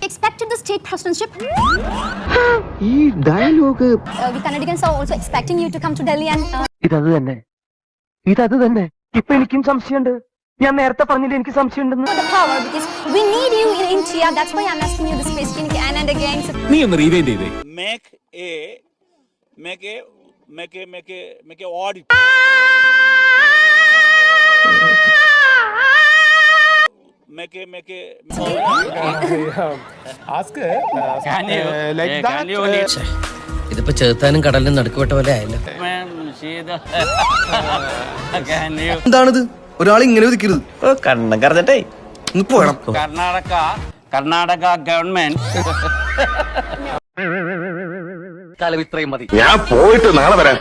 Expected the state presidency. ഈ dialogue We Kannadicans are also expecting you to come to Delhi and. ഇതത് തന്നെ ഇപ്പൊ എനിക്കും സംശയമുണ്ട്. ഞാൻ നേരത്തെ പറഞ്ഞില്ല എനിക്ക് സംശയമുണ്ടെന്ന്. The power because we need you in India. That's why I'm asking you this question again and again. നീ ഒന്ന് റീവൈൻഡ് ചെയ്തേ. make a audit. Make a ask like that. ഇതിപ്പോ ചേർത്താനും കടലിനും നടുക്കുവിട്ട പോലെ ആയല്ലോ. എന്താണിത്? ഒരാൾ ഇങ്ങനെ ഒതുക്കരുത്. കണ്ണം കറഞ്ഞിട്ടേ പോകണം. കർണാടക ഗവൺമെന്റ് കാലം ഇത്രയും മതി. ഞാൻ പോയിട്ട് നാളെ വരാം.